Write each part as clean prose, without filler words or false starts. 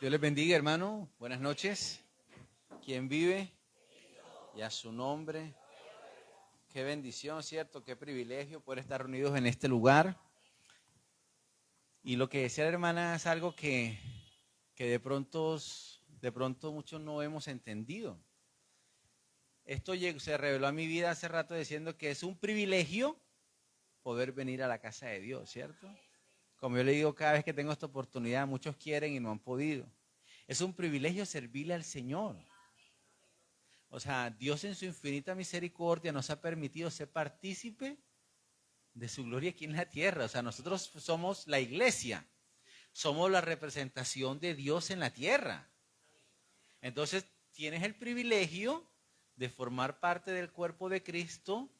Dios les bendiga, hermano. Buenas noches. ¿Quién vive? Y a su nombre. Qué bendición, ¿cierto? Qué privilegio poder estar reunidos en este lugar. Y lo que decía la hermana es algo que de pronto muchos no hemos entendido. Esto se reveló a mi vida hace rato diciendo que es un privilegio poder venir a la casa de Dios, ¿cierto? Como yo le digo cada vez que tengo esta oportunidad, muchos quieren y no han podido. Es un privilegio servirle al Señor. O sea, Dios en su infinita misericordia nos ha permitido ser partícipe de su gloria aquí en la tierra. O sea, nosotros somos la iglesia, somos la representación de Dios en la tierra. Entonces, tienes el privilegio de formar parte del cuerpo de Cristo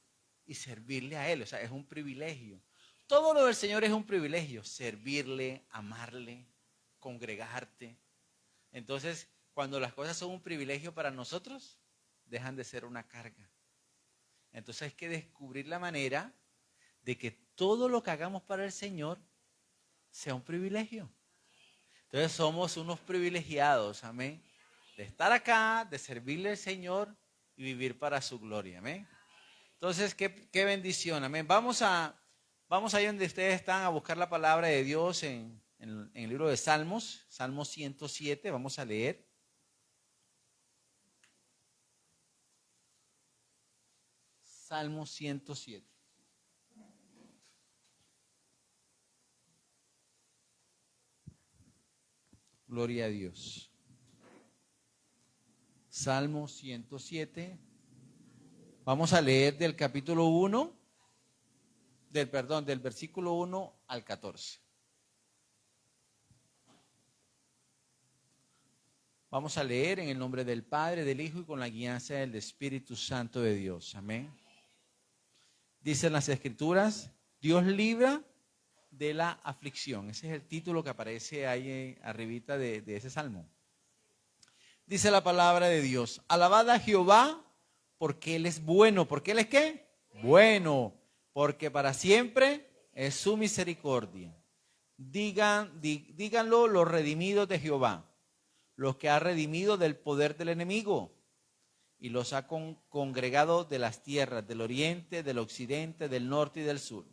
y servirle a Él. O sea, es un privilegio. Todo lo del Señor es un privilegio. Servirle, amarle, congregarte. Entonces, cuando las cosas son un privilegio para nosotros, dejan de ser una carga. Entonces hay que descubrir la manera de que todo lo que hagamos para el Señor sea un privilegio. Entonces somos unos privilegiados, amén, de estar acá, de servirle al Señor y vivir para su gloria, amén. Entonces, qué bendición, amén. Vamos ahí donde ustedes están a buscar la palabra de Dios en el libro de Salmos, Salmo 107, vamos a leer. Salmo 107. Gloria a Dios. Salmo 107. Vamos a leer del capítulo 1, del versículo 1 al 14. Vamos a leer en el nombre del Padre, del Hijo y con la guianza del Espíritu Santo de Dios. Amén. Dicen las Escrituras, Dios libra de la aflicción. Ese es el título que aparece ahí arribita de ese salmo. Dice la palabra de Dios, alabad a Jehová porque Él es bueno. ¿Porque Él es qué? Bueno. Porque para siempre es su misericordia. Díganlo los redimidos de Jehová, los que ha redimido del poder del enemigo y los ha congregado de las tierras, del oriente, del occidente, del norte y del sur.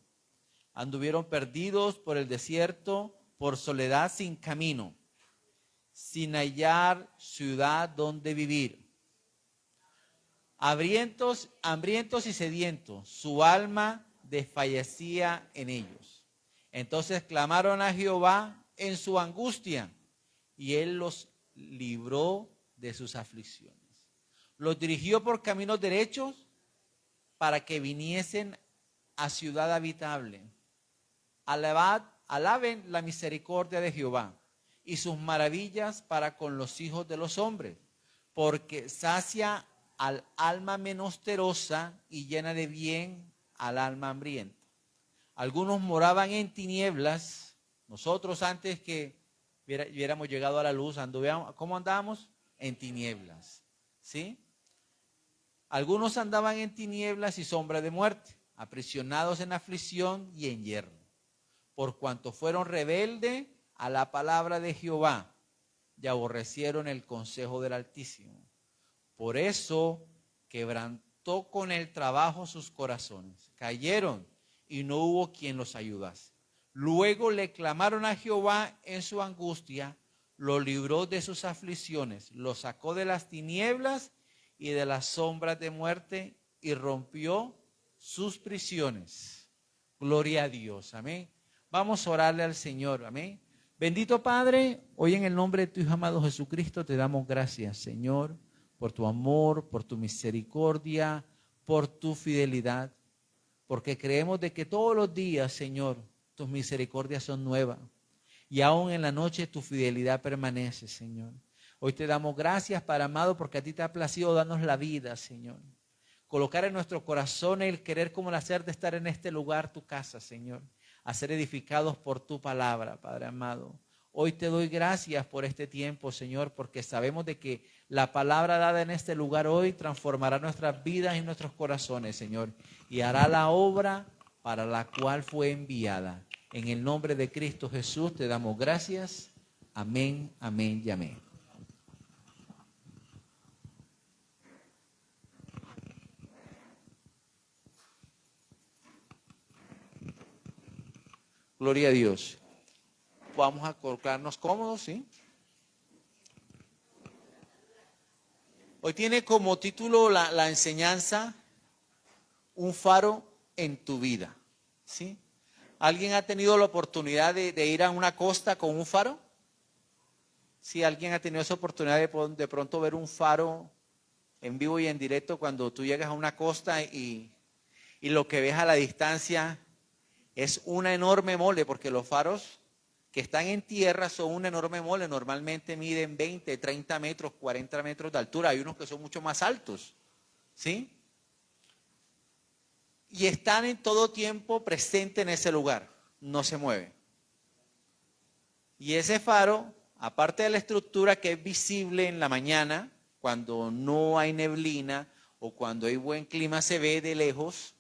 Anduvieron perdidos por el desierto, por soledad sin camino, sin hallar ciudad donde vivir. Hambrientos y sedientos, su alma desfallecía en ellos. Entonces clamaron a Jehová en su angustia, y Él los libró de sus aflicciones. Los dirigió por caminos derechos para que viniesen a ciudad habitable. Alaben la misericordia de Jehová y sus maravillas para con los hijos de los hombres, porque sacia al alma menesterosa y llena de bien al alma hambrienta. Algunos moraban en tinieblas. Nosotros antes que hubiéramos llegado a la luz, ¿cómo andábamos? En tinieblas, ¿sí? Algunos andaban en tinieblas y sombra de muerte, aprisionados en aflicción y en yermo, por cuanto fueron rebeldes a la palabra de Jehová y aborrecieron el consejo del Altísimo. Por eso quebrantó con el trabajo sus corazones, cayeron y no hubo quien los ayudase. Luego le clamaron a Jehová en su angustia, lo libró de sus aflicciones, lo sacó de las tinieblas y de las sombras de muerte y rompió sus prisiones. Gloria a Dios, amén. Vamos a orarle al Señor, amén. Bendito Padre, hoy en el nombre de tu Hijo amado Jesucristo te damos gracias, Señor, por tu amor, por tu misericordia, por tu fidelidad, porque creemos de que todos los días, Señor, tus misericordias son nuevas y aún en la noche tu fidelidad permanece, Señor. Hoy te damos gracias, Padre amado, porque a ti te ha placido darnos la vida, Señor. Colocar en nuestro corazón el querer como el hacer de estar en este lugar, tu casa, Señor. A ser edificados por tu palabra, Padre amado. Hoy te doy gracias por este tiempo, Señor, porque sabemos de que la palabra dada en este lugar hoy transformará nuestras vidas y nuestros corazones, Señor, y hará la obra para la cual fue enviada. En el nombre de Cristo Jesús te damos gracias. Amén, amén y amén. Gloria a Dios. Vamos a colocarnos cómodos, ¿sí? Hoy tiene como título la enseñanza, un faro en tu vida, ¿sí? ¿Alguien ha tenido la oportunidad de ir a una costa con un faro? Sí, alguien ha tenido esa oportunidad de pronto ver un faro en vivo y en directo cuando tú llegas a una costa y lo que ves a la distancia es una enorme mole, porque los faros que están en tierra son una enorme mole, normalmente miden 20, 30 metros, 40 metros de altura, hay unos que son mucho más altos, ¿sí? Y están en todo tiempo presentes en ese lugar, no se mueven. Y ese faro, aparte de la estructura que es visible en la mañana, cuando no hay neblina o cuando hay buen clima, se ve de lejos.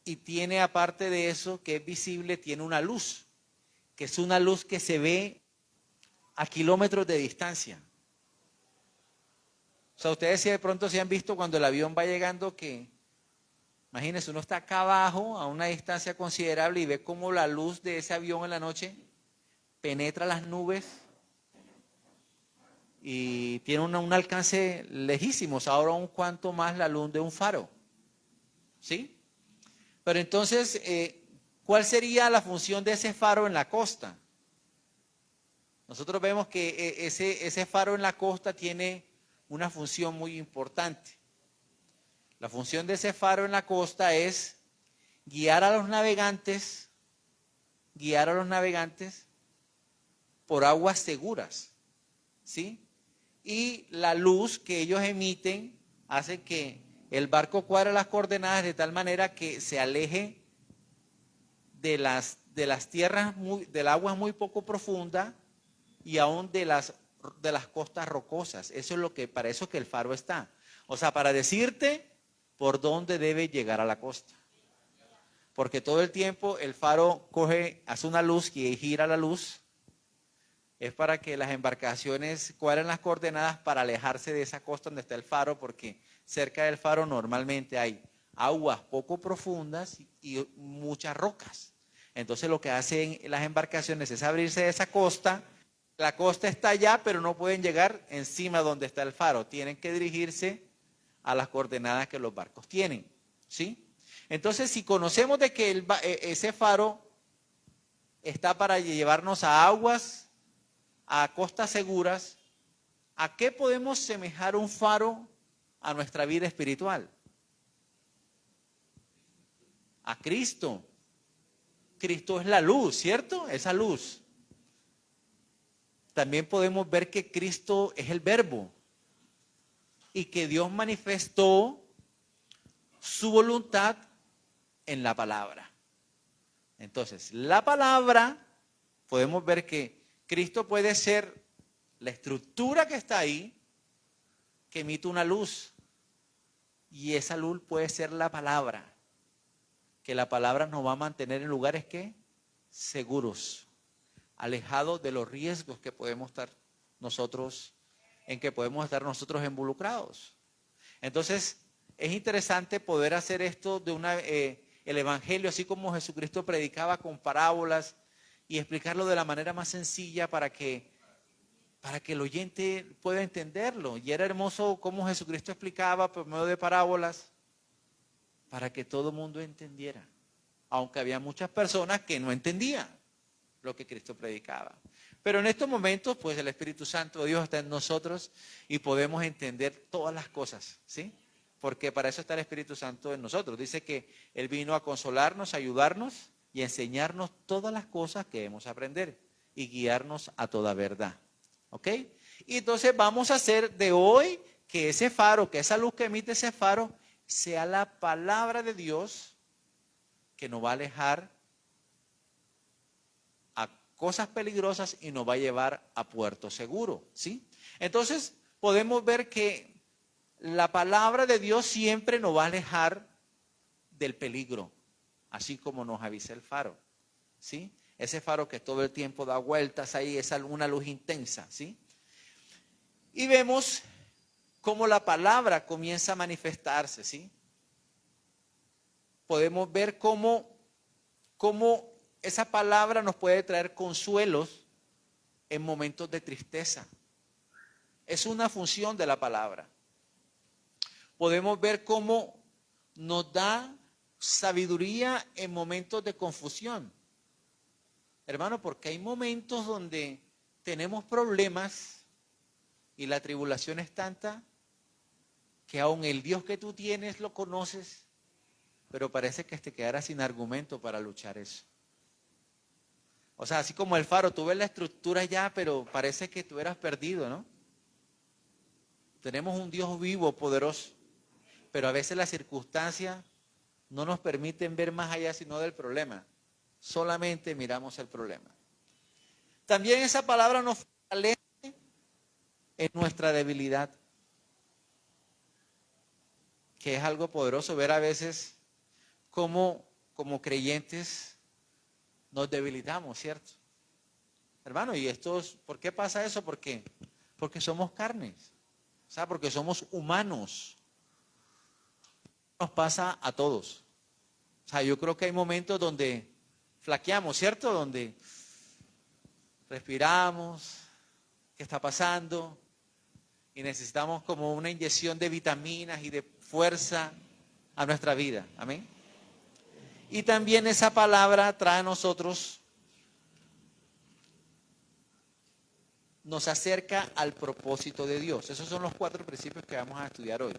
Y tiene, aparte de eso, que es visible, tiene una luz, que es una luz que se ve a kilómetros de distancia. O sea, ustedes si de pronto se han visto cuando el avión va llegando que, imagínense, uno está acá abajo a una distancia considerable y ve cómo la luz de ese avión en la noche penetra las nubes y tiene un alcance lejísimo. Ahora un cuanto más la luz de un faro. ¿Sí? Pero entonces, ¿cuál sería la función de ese faro en la costa? Nosotros vemos que ese faro en la costa tiene una función muy importante. La función de ese faro en la costa es guiar a los navegantes por aguas seguras, ¿sí? Y la luz que ellos emiten hace que el barco cuadre las coordenadas de tal manera que se aleje de las tierras, del agua muy poco profunda y aún de las costas rocosas. Eso es para eso que el faro está. O sea, para decirte por dónde debe llegar a la costa. Porque todo el tiempo el faro hace una luz y gira la luz. Es para que las embarcaciones cuadren las coordenadas para alejarse de esa costa donde está el faro, porque cerca del faro normalmente hay aguas poco profundas y muchas rocas. Entonces lo que hacen las embarcaciones es abrirse de esa costa. La costa está allá, pero no pueden llegar encima donde está el faro. Tienen que dirigirse a las coordenadas que los barcos tienen, ¿sí? Entonces, si conocemos de que ese faro está para llevarnos a aguas, a costas seguras, ¿a qué podemos semejar un faro a nuestra vida espiritual? A Cristo. Cristo es la luz, ¿cierto? Esa luz. También podemos ver que Cristo es el verbo y que Dios manifestó su voluntad en la palabra. Entonces, la palabra, podemos ver que Cristo puede ser la estructura que está ahí, que emite una luz. Y esa luz puede ser la palabra, que la palabra nos va a mantener en lugares que seguros, alejados de los riesgos que podemos estar nosotros, involucrados. Entonces, es interesante poder hacer esto de el evangelio, así como Jesucristo predicaba con parábolas y explicarlo de la manera más sencilla para que el oyente pueda entenderlo. Y era hermoso cómo Jesucristo explicaba por medio de parábolas para que todo el mundo entendiera. Aunque había muchas personas que no entendían lo que Cristo predicaba. Pero en estos momentos, pues el Espíritu Santo de Dios está en nosotros y podemos entender todas las cosas, ¿sí? Porque para eso está el Espíritu Santo en nosotros. Dice que Él vino a consolarnos, a ayudarnos y a enseñarnos todas las cosas que debemos aprender y guiarnos a toda verdad. ¿Ok? Y entonces vamos a hacer de hoy que ese faro, que esa luz que emite ese faro, sea la palabra de Dios que nos va a alejar a cosas peligrosas y nos va a llevar a puerto seguro, ¿sí? Entonces podemos ver que la palabra de Dios siempre nos va a alejar del peligro, así como nos avisa el faro, ¿sí? Ese faro que todo el tiempo da vueltas ahí, es una luz intensa, ¿sí? Y vemos cómo la palabra comienza a manifestarse, ¿sí? Podemos ver cómo esa palabra nos puede traer consuelos en momentos de tristeza. Es una función de la palabra. Podemos ver cómo nos da sabiduría en momentos de confusión. Hermano, porque hay momentos donde tenemos problemas y la tribulación es tanta que aun el Dios que tú tienes lo conoces, pero parece que te quedarás sin argumento para luchar eso. O sea, así como el faro, tú ves la estructura ya, pero parece que tú eras perdido, ¿no? Tenemos un Dios vivo, poderoso, pero a veces las circunstancias no nos permiten ver más allá sino del problema. Solamente miramos el problema. También esa palabra nos fortalece en nuestra debilidad, que es algo poderoso ver a veces cómo como creyentes nos debilitamos, ¿cierto? Hermano, y ¿por qué pasa eso? Porque somos carnes, o sea, porque somos humanos. Nos pasa a todos. O sea, yo creo que hay momentos donde flaqueamos, ¿cierto? Donde respiramos, ¿qué está pasando? Y necesitamos como una inyección de vitaminas y de fuerza a nuestra vida. Amén. Y también esa palabra trae a nosotros, nos acerca al propósito de Dios. Esos son los 4 principios que vamos a estudiar hoy.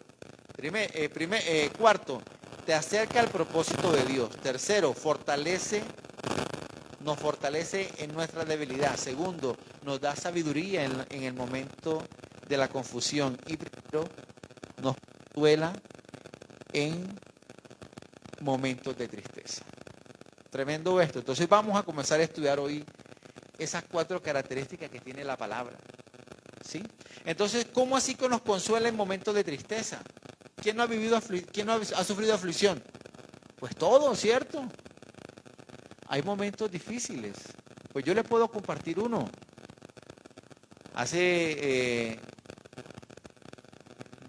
Cuarto, te acerca al propósito de Dios. Tercero, nos fortalece en nuestra debilidad. Segundo, nos da sabiduría en el momento de la confusión. Y primero, nos consuela en momentos de tristeza. Tremendo esto. Entonces vamos a comenzar a estudiar hoy esas 4 características que tiene la palabra. ¿Sí? Entonces, ¿cómo así que nos consuela en momentos de tristeza? ¿Quién no ha sufrido aflicción? Pues todo, ¿cierto? Hay momentos difíciles. Pues yo les puedo compartir uno.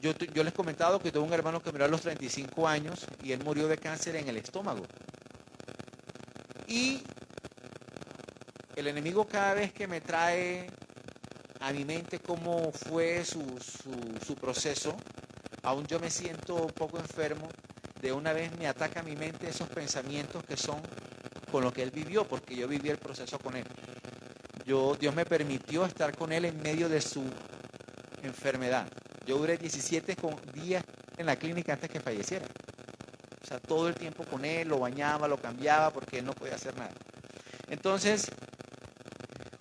Yo les he comentado que tuve un hermano que murió a los 35 años y él murió de cáncer en el estómago. Y el enemigo cada vez que me trae a mi mente cómo fue su proceso, aún yo me siento un poco enfermo, de una vez me ataca a mi mente esos pensamientos que son con lo que él vivió, porque yo viví el proceso con él. Dios me permitió estar con él en medio de su enfermedad. Yo duré 17 días en la clínica antes que falleciera. O sea, todo el tiempo con él, lo bañaba, lo cambiaba, porque él no podía hacer nada. Entonces,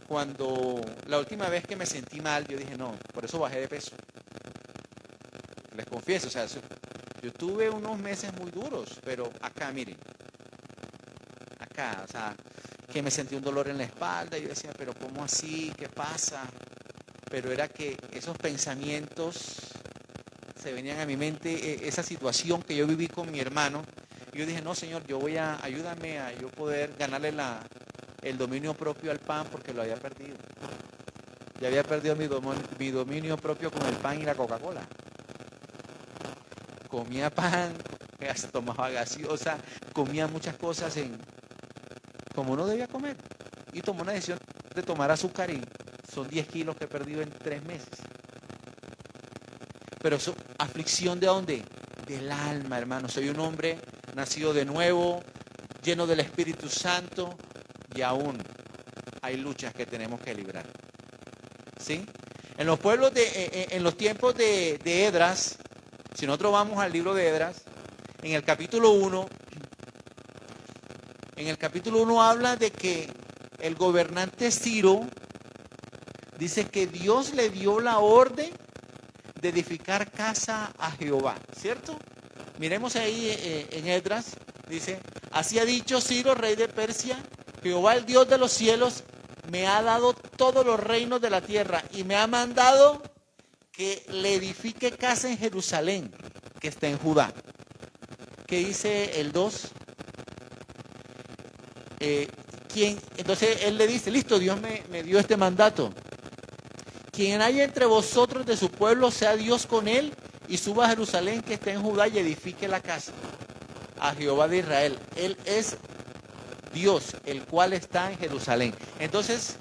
cuando la última vez que me sentí mal, yo dije, no, por eso bajé de peso. Les confieso, o sea, yo tuve unos meses muy duros, pero acá, miren, o sea, que me sentí un dolor en la espalda, y yo decía, pero ¿cómo así? ¿Qué pasa? Pero era que esos pensamientos se venían a mi mente, esa situación que yo viví con mi hermano, y yo dije, no, Señor, ayúdame a yo poder ganarle el dominio propio al pan, porque lo había perdido. Ya había perdido mi dominio propio con el pan y la Coca-Cola. Comía pan, hasta tomaba gaseosa, comía muchas cosas como no debía comer. Y tomó una decisión de tomar azúcar y son 10 kilos que he perdido en 3 meses. Pero eso, aflicción ¿de dónde? Del alma, hermano. Soy un hombre nacido de nuevo, lleno del Espíritu Santo, y aún hay luchas que tenemos que librar. ¿Sí? En los tiempos de Esdras, si nosotros vamos al libro de Esdras, en el capítulo 1 habla de que el gobernante Ciro dice que Dios le dio la orden de edificar casa a Jehová, ¿cierto? Miremos ahí en Esdras, dice, así ha dicho Ciro, rey de Persia, Jehová el Dios de los cielos me ha dado todos los reinos de la tierra y me ha mandado que le edifique casa en Jerusalén, que está en Judá. ¿Qué dice el 2? Entonces él le dice, listo, Dios me dio este mandato. Quien haya entre vosotros de su pueblo, sea Dios con él, y suba a Jerusalén que está en Judá y edifique la casa a Jehová de Israel. Él es Dios, el cual está en Jerusalén. Entonces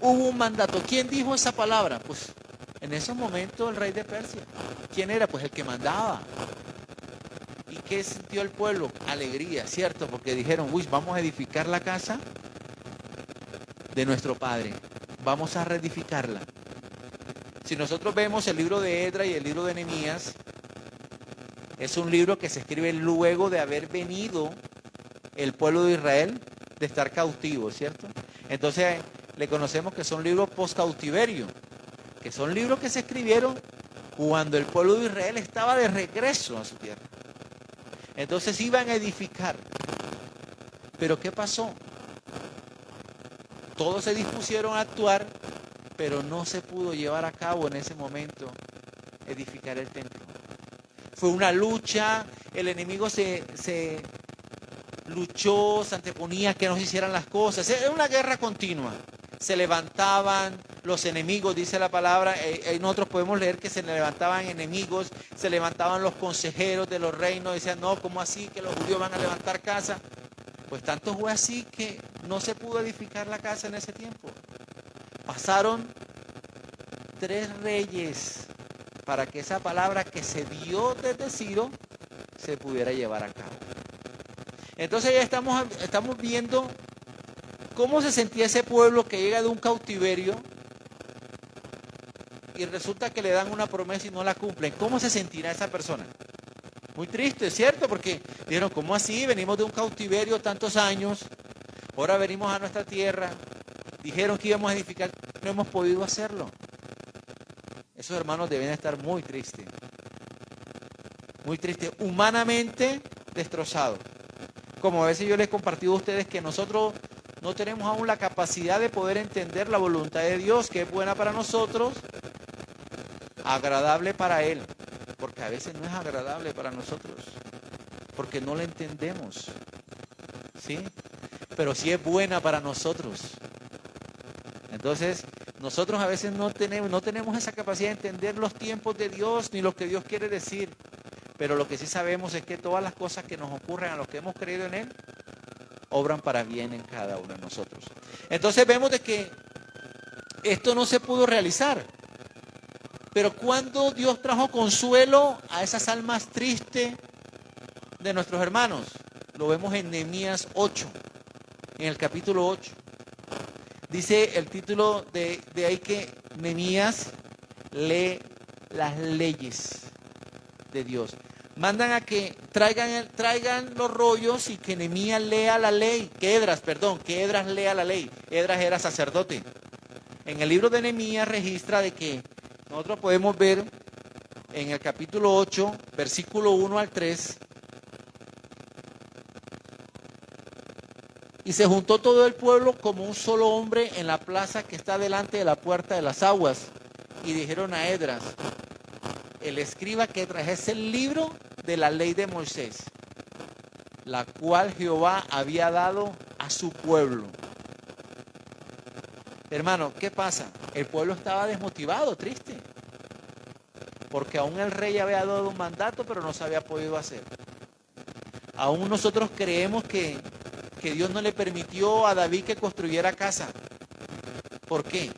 hubo un mandato. ¿Quién dijo esa palabra? Pues en ese momento el rey de Persia. ¿Quién era? Pues el que mandaba. ¿Y qué sintió el pueblo? Alegría, ¿cierto? Porque dijeron, uy, vamos a edificar la casa de nuestro padre. Vamos a reedificarla. Si nosotros vemos el libro de Esdras y el libro de Nehemías, es un libro que se escribe luego de haber venido el pueblo de Israel de estar cautivo, ¿cierto? Entonces le conocemos que son libros post-cautiverio, que son libros que se escribieron cuando el pueblo de Israel estaba de regreso a su tierra. Entonces iban a edificar. Pero ¿qué pasó? Todos se dispusieron a actuar, pero no se pudo llevar a cabo en ese momento edificar el templo. Fue una lucha, el enemigo se luchó, se anteponía que no se hicieran las cosas. Era una guerra continua. Se levantaban los enemigos, dice la palabra. Nosotros podemos leer que se levantaban enemigos, se levantaban los consejeros de los reinos. Decían, no, ¿cómo así que los judíos van a levantar casa? Pues tanto fue así que no se pudo edificar la casa en ese tiempo. Pasaron 3 reyes para que esa palabra que se dio desde Ciro se pudiera llevar a cabo. Entonces ya estamos viendo cómo se sentía ese pueblo que llega de un cautiverio y resulta que le dan una promesa y no la cumplen. ¿Cómo se sentirá esa persona? Muy triste, ¿cierto? Porque dijeron, ¿cómo así? Venimos de un cautiverio tantos años, ahora venimos a nuestra tierra, dijeron que íbamos a edificar, no hemos podido hacerlo. Esos hermanos deben estar muy tristes, humanamente destrozados. Como a veces yo les he compartido a ustedes que nosotros no tenemos aún la capacidad de poder entender la voluntad de Dios, que es buena para nosotros, agradable para Él, porque a veces no es agradable para nosotros, porque no la entendemos, ¿sí? Pero sí es buena para nosotros. Entonces, nosotros a veces no tenemos esa capacidad de entender los tiempos de Dios, ni lo que Dios quiere decir. Pero lo que sí sabemos es que todas las cosas que nos ocurren a los que hemos creído en Él, obran para bien en cada uno de nosotros. Entonces vemos de que esto no se pudo realizar. Pero cuando Dios trajo consuelo a esas almas tristes de nuestros hermanos, lo vemos en Nehemías 8, en el capítulo 8. Dice el título de ahí que Nehemías lee las leyes de Dios. Mandan a que traigan los rollos y que Nehemías lea la ley. Que Esdras lea la ley. Esdras era sacerdote. En el libro de Nehemías registra de que nosotros podemos ver en el capítulo 8, versículo 1 al 3. Y se juntó todo el pueblo como un solo hombre en la plaza que está delante de la puerta de las aguas. Y dijeron a Esdras, el escriba, que trajese el libro de la ley de Moisés, la cual Jehová había dado a su pueblo. Hermano, ¿qué pasa? El pueblo estaba desmotivado, triste, porque aún el rey había dado un mandato, pero no se había podido hacer. Aún nosotros creemos que Dios no le permitió a David que construyera casa. ¿Por qué?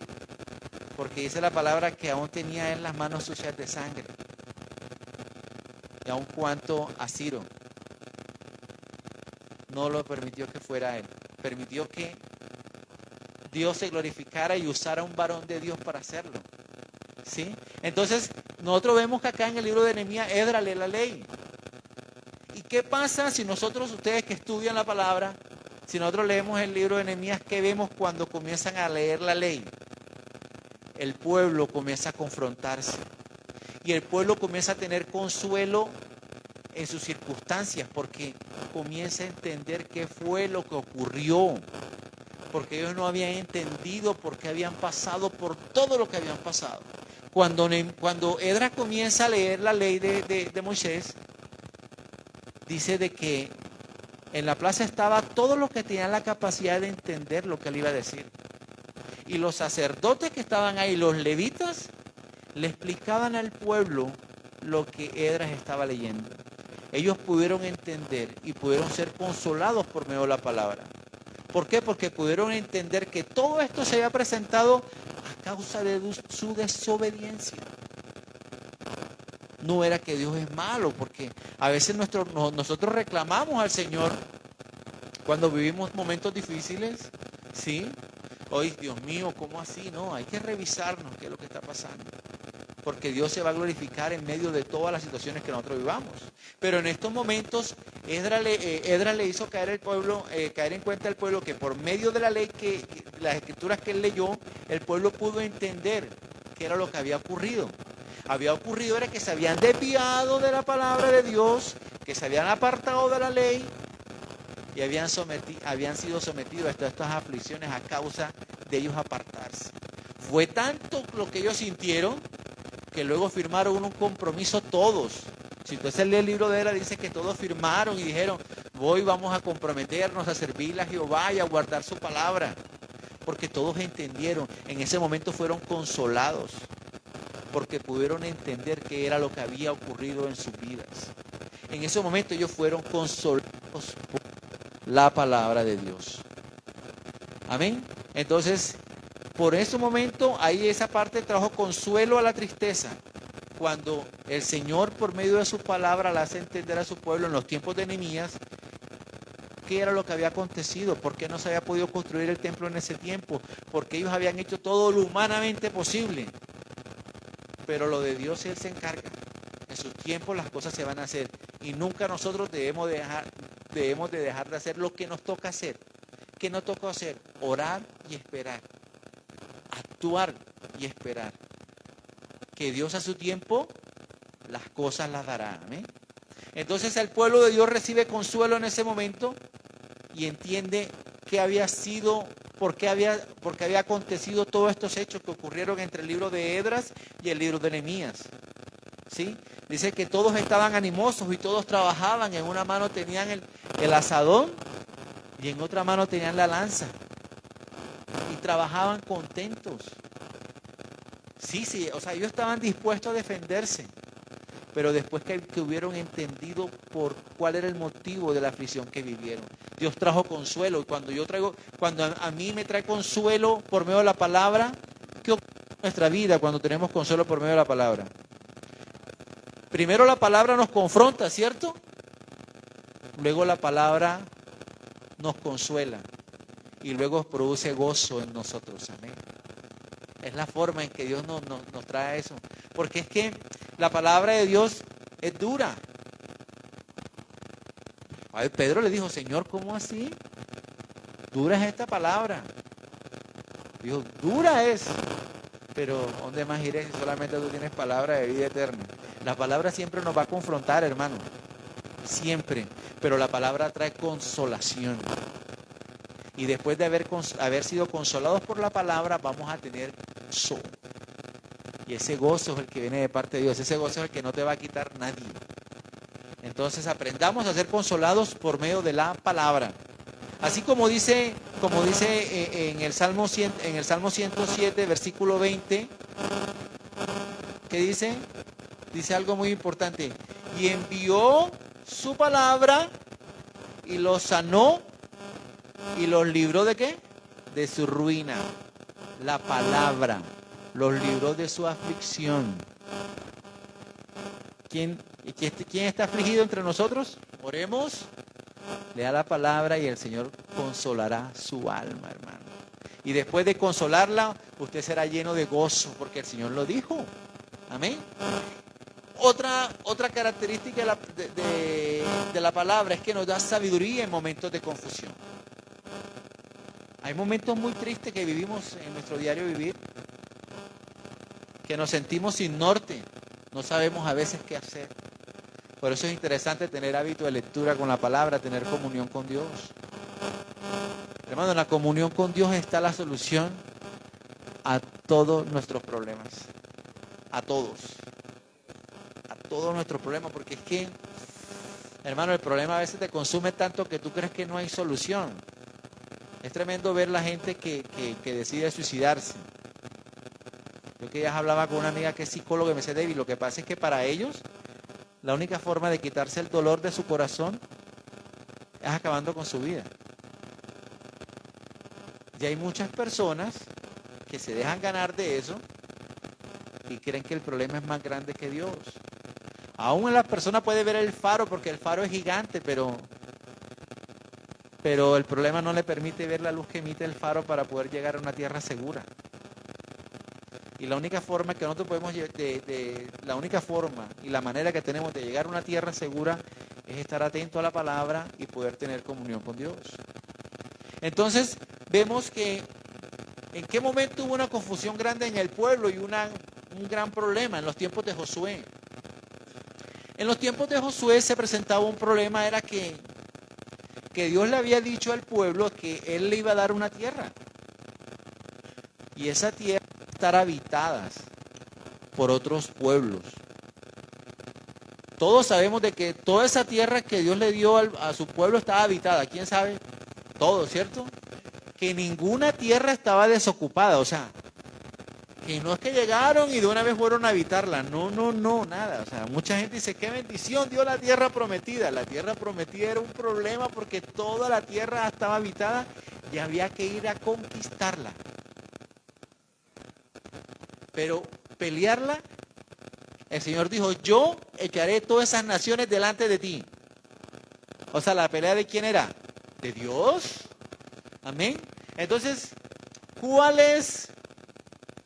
Porque dice la palabra que aún tenía él las manos sucias de sangre. Y aun cuanto a Ciro no lo permitió que fuera él. Permitió que Dios se glorificara y usara a un varón de Dios para hacerlo. ¿Sí? Entonces, nosotros vemos que acá en el libro de Nehemías, Esdras lee la ley. ¿Y qué pasa si nosotros, ustedes que estudian la palabra, si nosotros leemos el libro de Nehemías, qué vemos cuando comienzan a leer la ley? El pueblo comienza a confrontarse y el pueblo comienza a tener consuelo en sus circunstancias porque comienza a entender qué fue lo que ocurrió, porque ellos no habían entendido por qué habían pasado por todo lo que habían pasado. Cuando Esdras comienza a leer la ley de Moisés, dice de que En la plaza estaba todos los que tenían la capacidad de entender lo que él iba a decir. Y los sacerdotes que estaban ahí, los levitas, le explicaban al pueblo lo que Esdras estaba leyendo. Ellos pudieron entender y pudieron ser consolados por medio de la palabra. ¿Por qué? Porque pudieron entender que todo esto se había presentado a causa de su desobediencia. No era que Dios es malo, porque a veces nosotros reclamamos al Señor cuando vivimos momentos difíciles, ¿sí? Hoy, Dios mío, ¿cómo así? No, hay que revisarnos qué es lo que está pasando. Porque Dios se va a glorificar en medio de todas las situaciones que nosotros vivamos. Pero en estos momentos, Esdras le hizo caer en cuenta al pueblo que por medio de la ley, las escrituras que él leyó, el pueblo pudo entender qué era lo que había ocurrido. Había ocurrido era que se habían desviado de la palabra de Dios, que se habían apartado de la ley y habían sido sometidos a estas aflicciones a causa de ellos apartarse. Fue tanto lo que ellos sintieron que luego firmaron un compromiso todos. Si usted lee el libro de Esdras, dice que todos firmaron y dijeron, vamos a comprometernos a servirle a Jehová y a guardar su palabra. Porque todos entendieron, en ese momento fueron consolados, porque pudieron entender qué era lo que había ocurrido en sus vidas. En ese momento ellos fueron consolados por la palabra de Dios. Amén. Entonces, por ese momento, ahí esa parte trajo consuelo a la tristeza. Cuando el Señor, por medio de su palabra, le hace entender a su pueblo en los tiempos de Nehemías qué era lo que había acontecido, por qué no se había podido construir el templo en ese tiempo, porque ellos habían hecho todo lo humanamente posible. Pero lo de Dios, Él se encarga. En sus tiempos las cosas se van a hacer. Y nunca nosotros debemos de dejar de hacer lo que nos toca hacer. ¿Qué nos toca hacer? Orar y esperar. Actuar y esperar. Que Dios a su tiempo las cosas las dará. ¿Amén? Entonces el pueblo de Dios recibe consuelo en ese momento y entiende qué había sido, por qué había acontecido todos estos hechos que ocurrieron entre el libro de Esdras y el libro de Nehemías. ¿Sí? Dice que todos estaban animosos y todos trabajaban. En una mano tenían el asadón y en otra mano tenían la lanza. Y trabajaban contentos. Sí, o sea, ellos estaban dispuestos a defenderse. Pero después que hubieron entendido por cuál era el motivo de la aflicción que vivieron. Dios trajo consuelo. Y cuando a mí me trae consuelo por medio de la palabra, ¿qué ocurre en nuestra vida cuando tenemos consuelo por medio de la palabra? Primero la palabra nos confronta, ¿cierto? Luego la palabra nos consuela. Y luego produce gozo en nosotros. Amén. Es la forma en que Dios nos trae eso. Porque es que la palabra de Dios es dura. Ay, Pedro le dijo, Señor, ¿cómo así? Dura es esta palabra. Dijo, dura es. Pero ¿dónde más iré si solamente tú tienes palabra de vida eterna? La palabra siempre nos va a confrontar, hermano. Siempre. Pero la palabra trae consolación. Y después de haber sido consolados por la palabra, vamos a tener gozo. Y ese gozo es el que viene de parte de Dios. Ese gozo es el que no te va a quitar nadie. Entonces aprendamos a ser consolados por medio de la palabra. Así como dice en el Salmo 107, versículo 20, ¿qué dice? Dice algo muy importante. Y envió su palabra y los sanó y los libró ¿de qué? De su ruina. La palabra los libró de su aflicción. ¿Quién está afligido entre nosotros? Oremos. Lea la palabra y el Señor consolará su alma, hermano. Y después de consolarla, usted será lleno de gozo, porque el Señor lo dijo. Amén. Otra característica de la palabra es que nos da sabiduría en momentos de confusión. Hay momentos muy tristes que vivimos en nuestro diario vivir, que nos sentimos sin norte, no sabemos a veces qué hacer. Por eso es interesante tener hábito de lectura con la palabra, tener comunión con Dios. Hermano, en la comunión con Dios está la solución a todos nuestros problemas. A todos nuestros problemas, porque es que Hermano, el problema a veces te consume tanto que tú crees que no hay solución. Es tremendo ver la gente que decide suicidarse. Yo que ya hablaba con una amiga que es psicóloga y me dice, David, lo que pasa es que para ellos la única forma de quitarse el dolor de su corazón es acabando con su vida. Y hay muchas personas que se dejan ganar de eso y creen que el problema es más grande que Dios. Aún la persona puede ver el faro porque el faro es gigante, pero el problema no le permite ver la luz que emite el faro para poder llegar a una tierra segura. Y la única forma que nosotros podemos, la única forma y la manera que tenemos de llegar a una tierra segura es estar atento a la palabra y poder tener comunión con Dios. Entonces vemos que en qué momento hubo una confusión grande en el pueblo y un gran problema en los tiempos de Josué. En los tiempos de Josué se presentaba un problema, era que Dios le había dicho al pueblo que Él le iba a dar una tierra. Y esa tierra iba a estar habitada por otros pueblos. Todos sabemos de que toda esa tierra que Dios le dio a su pueblo estaba habitada. ¿Quién sabe? Todo, ¿cierto? Que ninguna tierra estaba desocupada. O sea, que no es que llegaron y de una vez fueron a habitarla. No, nada. O sea, mucha gente dice, qué bendición dio la tierra prometida. La tierra prometida era un problema porque toda la tierra estaba habitada y había que ir a conquistarla. Pero pelearla, el Señor dijo, yo echaré todas esas naciones delante de ti. O sea, ¿la pelea de quién era? De Dios. Amén. Entonces,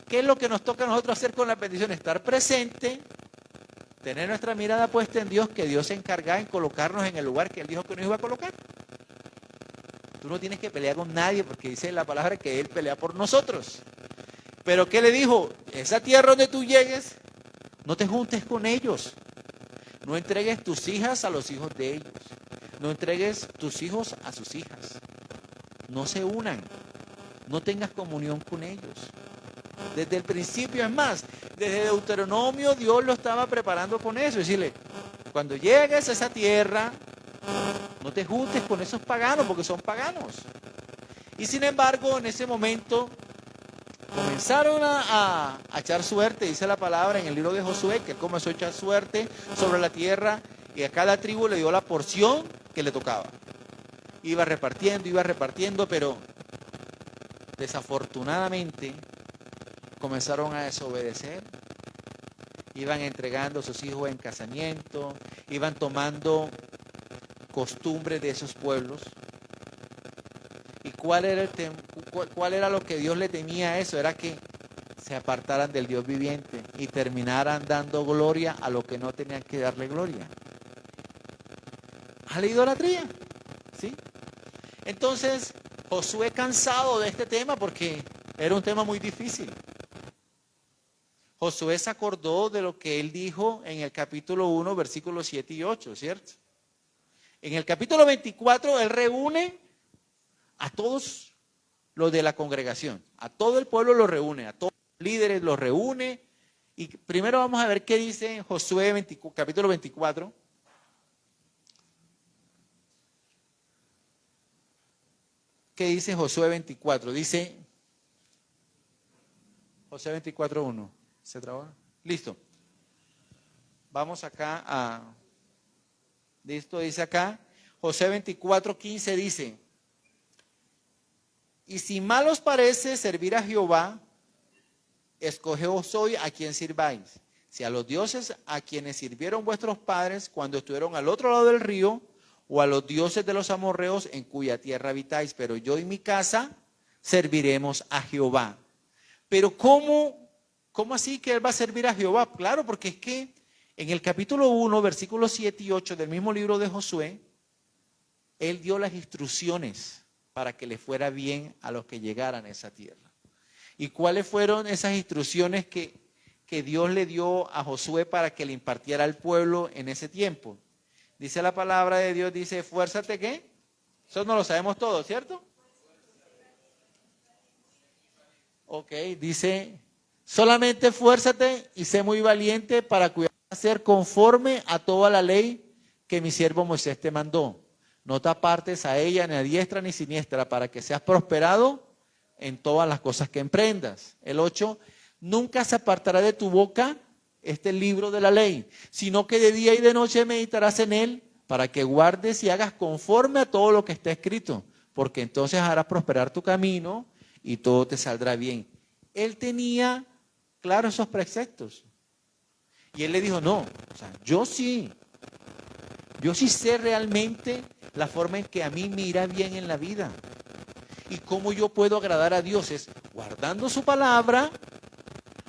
¿qué es lo que nos toca a nosotros hacer con la bendición? Estar presente, tener nuestra mirada puesta en Dios, que Dios se encarga en colocarnos en el lugar que Él dijo que nos iba a colocar. Tú no tienes que pelear con nadie porque dice la palabra que Él pelea por nosotros. Pero ¿qué le dijo? Esa tierra donde tú llegues, no te juntes con ellos. No entregues tus hijas a los hijos de ellos. No entregues tus hijos a sus hijas. No se unan. No tengas comunión con ellos. Desde el principio, es más, desde Deuteronomio Dios lo estaba preparando con eso. Decirle, cuando llegues a esa tierra, no te juntes con esos paganos porque son paganos. Y sin embargo, en ese momento comenzaron a echar suerte, dice la palabra en el libro de Josué, que él comenzó a echar suerte sobre la tierra y a cada tribu le dio la porción que le tocaba. Iba repartiendo, pero desafortunadamente comenzaron a desobedecer. Iban entregando a sus hijos en casamiento, iban tomando costumbres de esos pueblos. ¿Y cuál era lo que Dios le temía a eso? Era que se apartaran del Dios viviente y terminaran dando gloria a lo que no tenían que darle gloria. ¿A la idolatría? ¿Sí? Entonces, Josué, cansado de este tema porque era un tema muy difícil, Josué se acordó de lo que él dijo en el capítulo 1, versículos 7 y 8, ¿cierto? En el capítulo 24, él reúne a todos los de la congregación, a todo el pueblo lo reúne, a todos los líderes los reúne. Y primero vamos a ver qué dice Josué capítulo 24. ¿Qué dice Josué 24? Dice Josué 24, 1. ¿Se trabaja? Listo. Vamos acá a... Listo, dice acá. Josué 24, 15 dice: y si mal os parece servir a Jehová, escogeos hoy a quien sirváis. Si a los dioses a quienes sirvieron vuestros padres cuando estuvieron al otro lado del río, o a los dioses de los amorreos en cuya tierra habitáis. Pero yo y mi casa serviremos a Jehová. Pero ¿cómo así que él va a servir a Jehová? Claro, porque es que en el capítulo 1, versículos 7 y 8 del mismo libro de Josué, él dio las instrucciones para que le fuera bien a los que llegaran a esa tierra. ¿Y cuáles fueron esas instrucciones que Dios le dio a Josué para que le impartiera al pueblo en ese tiempo? Dice la palabra de Dios, dice, esfuérzate, ¿qué? Eso no lo sabemos todos, ¿cierto? Ok, dice, solamente esfuérzate y sé muy valiente para cuidar de hacer conforme a toda la ley que mi siervo Moisés te mandó. No te apartes a ella ni a diestra ni siniestra para que seas prosperado en todas las cosas que emprendas. El 8, nunca se apartará de tu boca este libro de la ley, sino que de día y de noche meditarás en él para que guardes y hagas conforme a todo lo que está escrito, porque entonces harás prosperar tu camino y todo te saldrá bien. Él tenía claro esos preceptos. Y él le dijo, no, o sea, yo sí sé realmente la forma en que a mí me irá bien en la vida. Y cómo yo puedo agradar a Dios es guardando su palabra,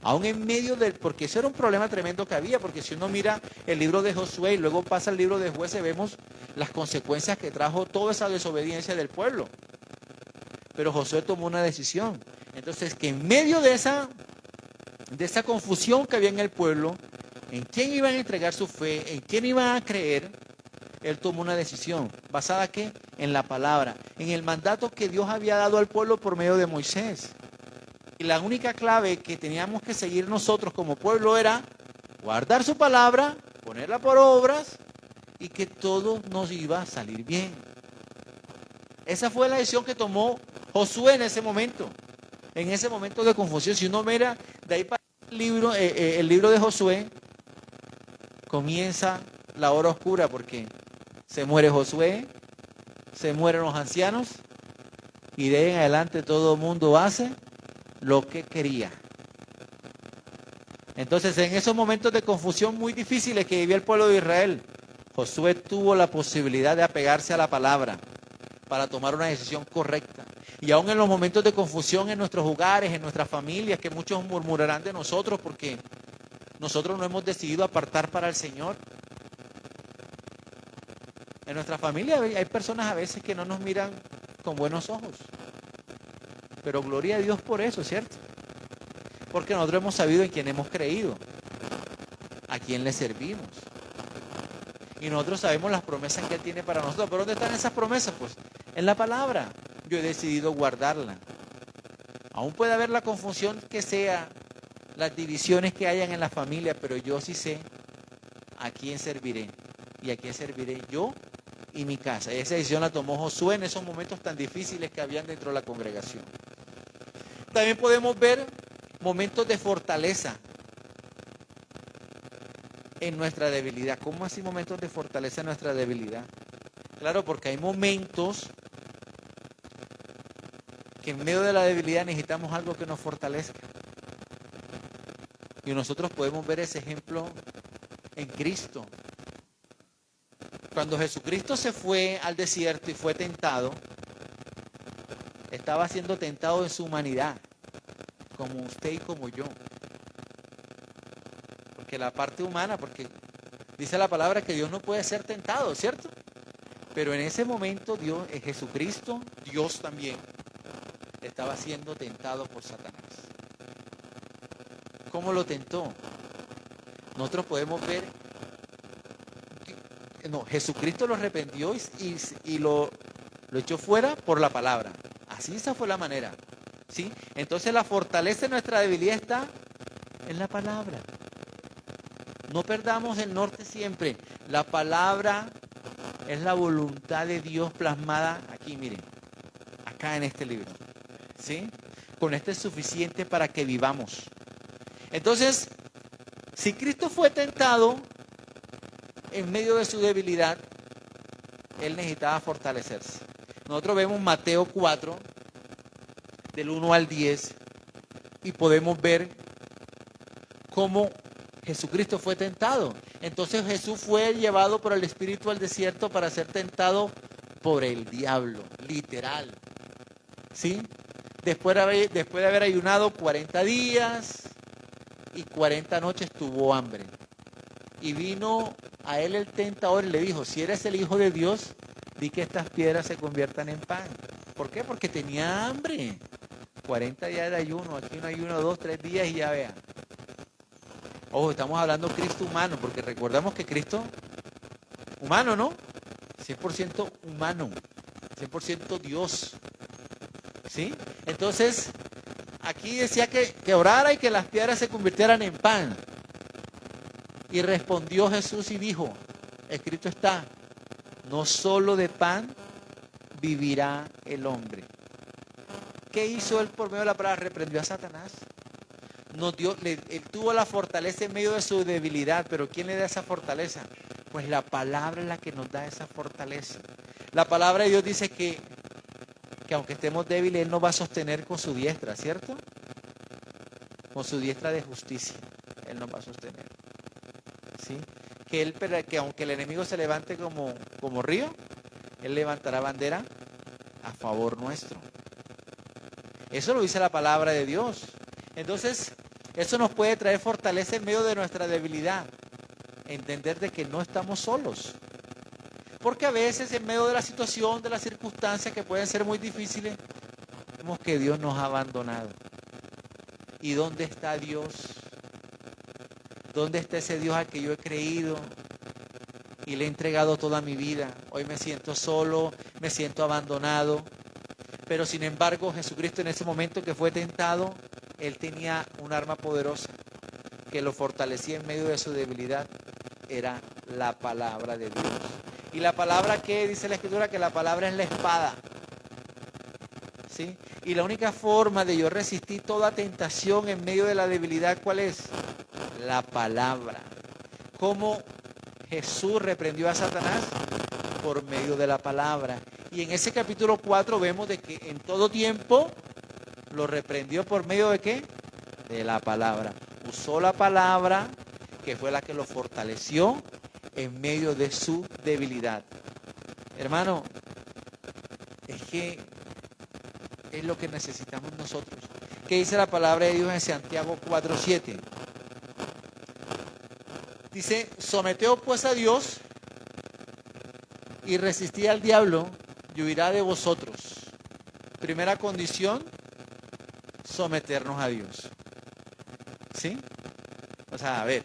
aún en medio del, porque ese era un problema tremendo que había, porque si uno mira el libro de Josué y luego pasa el libro de Jueces, vemos las consecuencias que trajo toda esa desobediencia del pueblo. Pero Josué tomó una decisión. Entonces, que en medio de esa confusión que había en el pueblo, en quién iban a entregar su fe, en quién iban a creer, él tomó una decisión. ¿Basada qué? En la palabra, en el mandato que Dios había dado al pueblo por medio de Moisés. Y la única clave que teníamos que seguir nosotros como pueblo era guardar su palabra, ponerla por obras y que todo nos iba a salir bien. Esa fue la decisión que tomó Josué en ese momento de confusión. Si uno mira de ahí para el libro de Josué, comienza la hora oscura porque se muere Josué, se mueren los ancianos y de ahí en adelante todo el mundo hace lo que quería. Entonces, en esos momentos de confusión muy difíciles que vivía el pueblo de Israel, Josué tuvo la posibilidad de apegarse a la palabra para tomar una decisión correcta. Y aún en los momentos de confusión en nuestros hogares, en nuestras familias, que muchos murmurarán de nosotros porque nosotros no hemos decidido apartar para el Señor. En nuestra familia hay personas a veces que no nos miran con buenos ojos. Pero gloria a Dios por eso, ¿cierto? Porque nosotros hemos sabido en quién hemos creído, a quién le servimos. Y nosotros sabemos las promesas que Él tiene para nosotros. ¿Pero dónde están esas promesas? Pues en la palabra. Yo he decidido guardarla. Aún puede haber la confusión que sea, las divisiones que hayan en la familia, pero yo sí sé a quién serviré. Y a quién serviré yo y mi casa. Y esa decisión la tomó Josué en esos momentos tan difíciles que habían dentro de la congregación. También podemos ver momentos de fortaleza en nuestra debilidad. ¿Cómo así momentos de fortaleza en nuestra debilidad? Claro, porque hay momentos que en medio de la debilidad necesitamos algo que nos fortalezca. Y nosotros podemos ver ese ejemplo en Cristo. Cuando Jesucristo se fue al desierto y fue tentado, estaba siendo tentado en su humanidad, como usted y como yo. Porque la parte humana, porque dice la palabra que Dios no puede ser tentado, ¿cierto? Pero en ese momento Jesucristo, Dios también, estaba siendo tentado por Satanás. ¿Cómo lo tentó? Nosotros podemos ver, Jesucristo lo arrepintió y lo echó fuera por la palabra. Así esa fue la manera, ¿sí? Entonces la fortaleza de nuestra debilidad está en la palabra. No perdamos el norte siempre. La palabra es la voluntad de Dios plasmada aquí, miren, acá en este libro, ¿sí? Con esto es suficiente para que vivamos. Entonces, si Cristo fue tentado en medio de su debilidad, Él necesitaba fortalecerse. Nosotros vemos Mateo 4, del 1 al 10, y podemos ver cómo Jesucristo fue tentado. Entonces Jesús fue llevado por el Espíritu al desierto para ser tentado por el diablo, literal. ¿Sí? Después de haber ayunado 40 días y 40 noches tuvo hambre. Y vino a él el tentador y le dijo, si eres el Hijo de Dios, di que estas piedras se conviertan en pan. ¿Por qué? Porque tenía hambre. 40 días de ayuno, aquí un ayuno 2, 3 días y ya vean. Ojo, estamos hablando de Cristo humano, porque recordamos que Cristo, humano, ¿no? 100% humano, 100% Dios. ¿Sí? Entonces, aquí decía que orara y que las piedras se convirtieran en pan. Y respondió Jesús y dijo, Escrito está, no solo de pan vivirá el hombre. ¿Qué hizo él por medio de la palabra? Reprendió a Satanás. Él tuvo la fortaleza en medio de su debilidad, pero ¿quién le da esa fortaleza? Pues la palabra es la que nos da esa fortaleza. La palabra de Dios dice que aunque estemos débiles, Él nos va a sostener con su diestra, ¿cierto? Con su diestra de justicia, Él nos va a sostener. ¿Sí? Que aunque el enemigo se levante como río, Él levantará bandera a favor nuestro. Eso lo dice la palabra de Dios. Entonces, eso nos puede traer fortaleza en medio de nuestra debilidad. Entender de que no estamos solos. Porque a veces en medio de la situación, de las circunstancias que pueden ser muy difíciles, vemos que Dios nos ha abandonado. ¿Y dónde está Dios? ¿Dónde está ese Dios al que yo he creído y le he entregado toda mi vida? Hoy me siento solo, me siento abandonado. Pero sin embargo, Jesucristo en ese momento que fue tentado, Él tenía un arma poderosa que lo fortalecía en medio de su debilidad. Era la palabra de Dios. ¿Y la palabra qué? Dice la Escritura que la palabra es la espada. ¿Sí? Y la única forma de yo resistir toda tentación en medio de la debilidad, ¿cuál es? La palabra. ¿Cómo Jesús reprendió a Satanás? Por medio de la palabra. Y en ese capítulo 4 vemos de que en todo tiempo lo reprendió por medio de ¿qué? De la palabra. Usó la palabra, que fue la que lo fortaleció en medio de su debilidad. Hermano, es que es lo que necesitamos nosotros. ¿Qué dice la palabra de Dios en Santiago 4:7? Dice, someteos pues a Dios y resistid al diablo y huirá de vosotros. Primera condición, someternos a Dios. ¿Sí? O sea, a ver,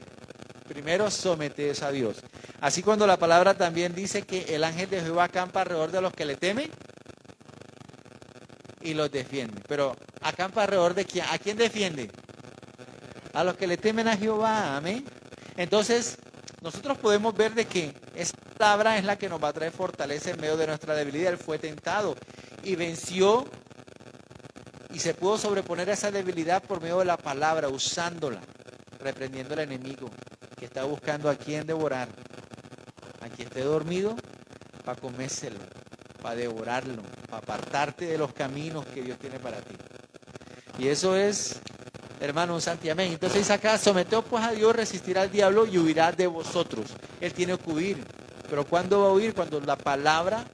primero someteos a Dios. Así cuando la palabra también dice que el ángel de Jehová acampa alrededor de los que le temen y los defiende. Pero acampa alrededor de quién. ¿A quién defiende? A los que le temen a Jehová. Amén. Entonces, nosotros podemos ver de que esa palabra es la que nos va a traer fortaleza en medio de nuestra debilidad. Él fue tentado y venció y se pudo sobreponer a esa debilidad por medio de la palabra, usándola, reprendiendo al enemigo que está buscando a quien devorar. A quien esté dormido, para comérselo, para devorarlo, para apartarte de los caminos que Dios tiene para ti. Y eso es, hermano, un santiamén. Entonces dice acá, someteos pues a Dios, resistirá al diablo y huirá de vosotros. Él tiene que huir. Pero ¿cuándo va a huir? Cuando la palabra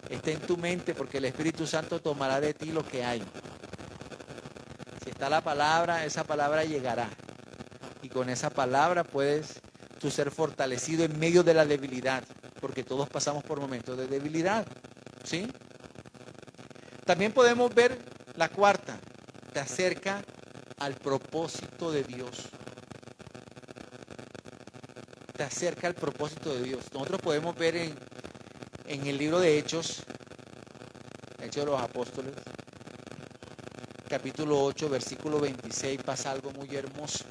esté en tu mente, porque el Espíritu Santo tomará de ti lo que hay. Si está la palabra, esa palabra llegará. Y con esa palabra puedes tú ser fortalecido en medio de la debilidad, porque todos pasamos por momentos de debilidad. ¿Sí? También podemos ver la cuarta, te acerca al propósito de Dios. Te acerca al propósito de Dios. Nosotros podemos ver en el libro de Hechos de los Apóstoles, capítulo 8, versículo 26, pasa algo muy hermoso.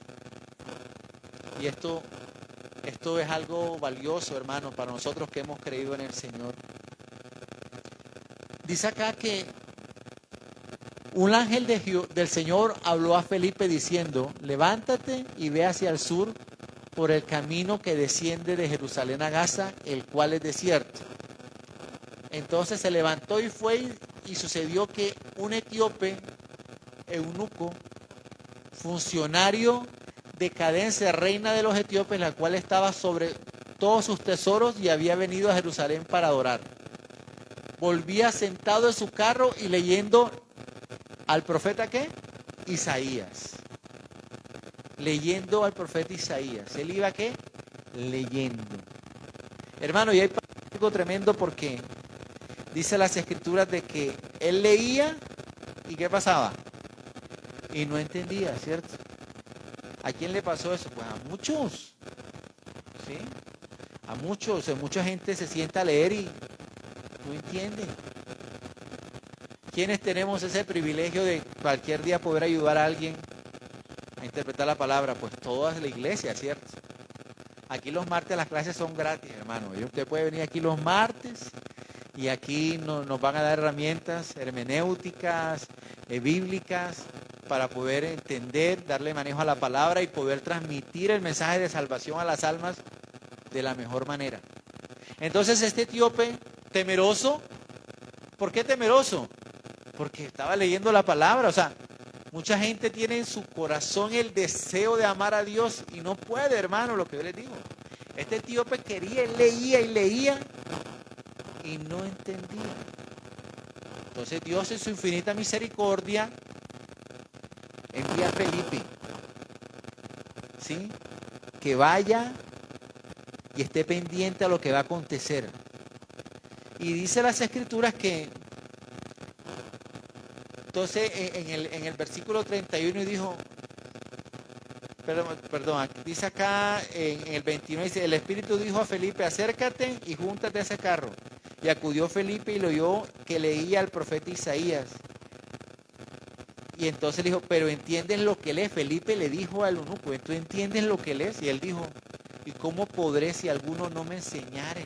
Y esto es algo valioso, hermano, para nosotros que hemos creído en el Señor. Dice acá que un ángel del Señor habló a Felipe diciendo, levántate y ve hacia el sur por el camino que desciende de Jerusalén a Gaza, el cual es desierto. Entonces se levantó y fue, y sucedió que un etíope, eunuco, funcionario de Candace, reina de los etíopes, la cual estaba sobre todos sus tesoros y había venido a Jerusalén para adorar, volvía sentado en su carro y leyendo al profeta ¿qué? Isaías. Leyendo al profeta Isaías. Él iba ¿qué? Leyendo. Hermano, y hay algo tremendo porque dice las escrituras de que él leía y ¿qué pasaba? Y no entendía, ¿cierto? ¿A quién le pasó eso? Pues a muchos. ¿Sí? A muchos. Mucha gente se sienta a leer y no entiende. ¿Quiénes tenemos ese privilegio de cualquier día poder ayudar a alguien a interpretar la palabra? Pues toda la iglesia, ¿cierto? Aquí los martes las clases son gratis, hermano. Y usted puede venir aquí los martes y aquí nos van a dar herramientas hermenéuticas, bíblicas, para poder entender, darle manejo a la palabra y poder transmitir el mensaje de salvación a las almas de la mejor manera. Entonces este etíope, temeroso, ¿por qué temeroso? Porque estaba leyendo la palabra. O sea, mucha gente tiene en su corazón el deseo de amar a Dios y no puede, hermano, lo que yo les digo. Este etíope quería, él leía y leía y no entendía. Entonces Dios en su infinita misericordia envía a Felipe, ¿sí? Que vaya y esté pendiente a lo que va a acontecer. Y dice las Escrituras que entonces en el versículo 31 dijo, perdón, dice acá en el 29, dice, el Espíritu dijo a Felipe, acércate y júntate a ese carro. Y acudió Felipe y lo oyó que leía al profeta Isaías. Y entonces le dijo, pero ¿entiendes lo que lees? Felipe le dijo al eunuco, ¿tú entiendes lo que lees? Y él dijo, ¿y cómo podré si alguno no me enseñare?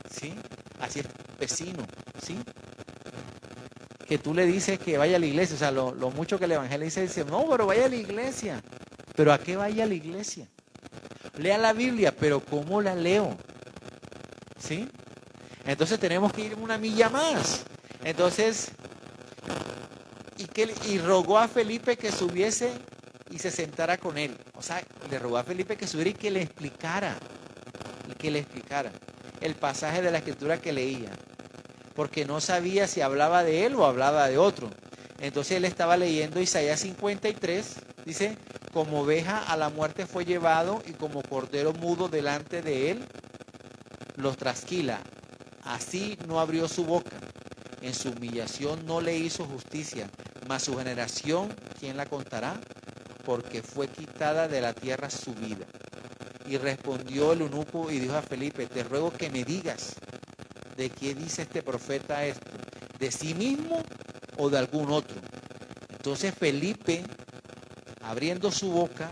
¿Sí? Así es, vecino, ¿sí? Que tú le dices que vaya a la iglesia, o sea, lo mucho que el evangelista dice, no, pero vaya a la iglesia. ¿Pero a qué vaya a la iglesia? Lea la Biblia, pero ¿cómo la leo? ¿Sí? Entonces tenemos que ir una milla más. Entonces, y rogó a Felipe que subiese y se sentara con él. O sea, le rogó a Felipe que subiera y que le explicara el pasaje de la escritura que leía, porque no sabía si hablaba de él o hablaba de otro. Entonces él estaba leyendo Isaías 53, dice, como oveja a la muerte fue llevado y como cordero mudo delante de él los trasquila. Así no abrió su boca. En su humillación no le hizo justicia, mas su generación, ¿quién la contará? Porque fue quitada de la tierra su vida. Y respondió el eunuco y dijo a Felipe, te ruego que me digas, ¿de qué dice este profeta esto? ¿De sí mismo o de algún otro? Entonces Felipe, abriendo su boca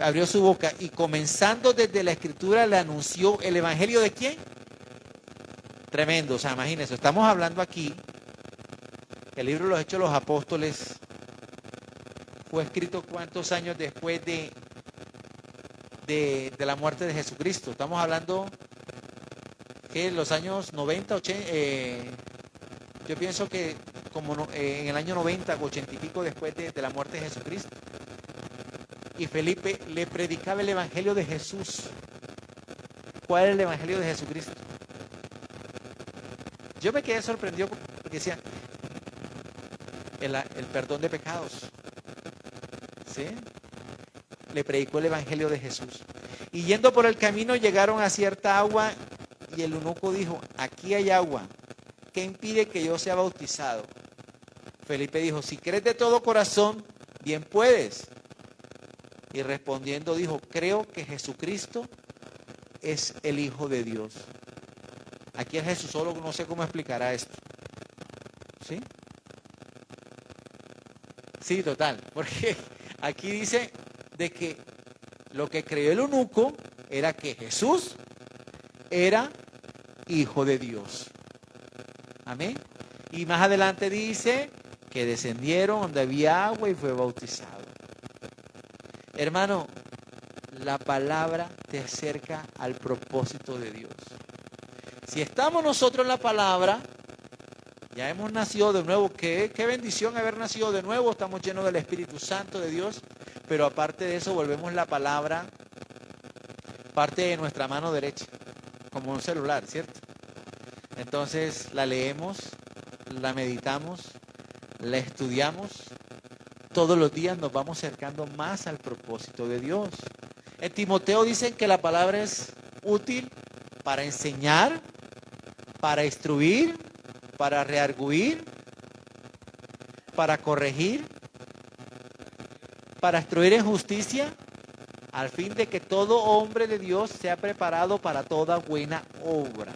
abrió su boca y comenzando desde la escritura le anunció el evangelio ¿de quién? Tremendo, o sea, imagínense, estamos hablando aquí, el libro de los Hechos de los Apóstoles fue escrito cuántos años después de la muerte de Jesucristo. Estamos hablando que los años 90, 80, yo pienso que como en el año 90, 80 y pico después de la muerte de Jesucristo. Y Felipe le predicaba el evangelio de Jesús. ¿Cuál es el evangelio de Jesucristo? Yo me quedé sorprendido porque decía el perdón de pecados. ¿Sí? Le predicó el evangelio de Jesús. Y yendo por el camino llegaron a cierta agua y el eunuco dijo, aquí hay agua, ¿qué impide que yo sea bautizado? Felipe dijo, si crees de todo corazón, bien puedes. Y respondiendo dijo, creo que Jesucristo es el Hijo de Dios. Aquí es Jesús, solo no sé cómo explicará esto. ¿Sí? Sí, total, porque aquí dice de que lo que creyó el eunuco era que Jesús era Hijo de Dios. Amén. Y más adelante dice que descendieron donde había agua y fue bautizado. Hermano, la palabra te acerca al propósito de Dios. Si estamos nosotros en la palabra, ya hemos nacido de nuevo. Qué bendición haber nacido de nuevo. Estamos llenos del Espíritu Santo de Dios. Pero aparte de eso, volvemos la palabra parte de nuestra mano derecha, como un celular, ¿cierto? Entonces la leemos, la meditamos, la estudiamos. Todos los días nos vamos acercando más al propósito de Dios. En Timoteo dicen que la palabra es útil para enseñar, para instruir, para redarguir, para corregir, para instruir en justicia, al fin de que todo hombre de Dios sea preparado para toda buena obra.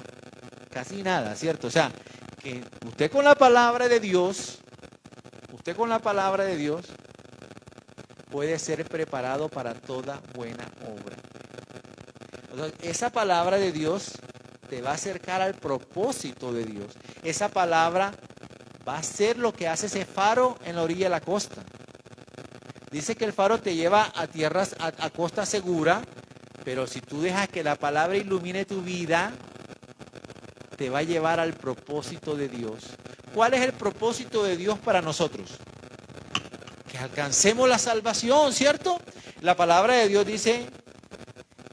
Casi nada, ¿cierto? O sea, que usted con la palabra de Dios puede ser preparado para toda buena obra. Entonces, esa palabra de Dios te va a acercar al propósito de Dios. Esa palabra va a ser lo que hace ese faro en la orilla de la costa. Dice que el faro te lleva a tierras, a costa segura, pero si tú dejas que la palabra ilumine tu vida, te va a llevar al propósito de Dios. ¿Cuál es el propósito de Dios para nosotros? Que alcancemos la salvación, ¿cierto? La palabra de Dios dice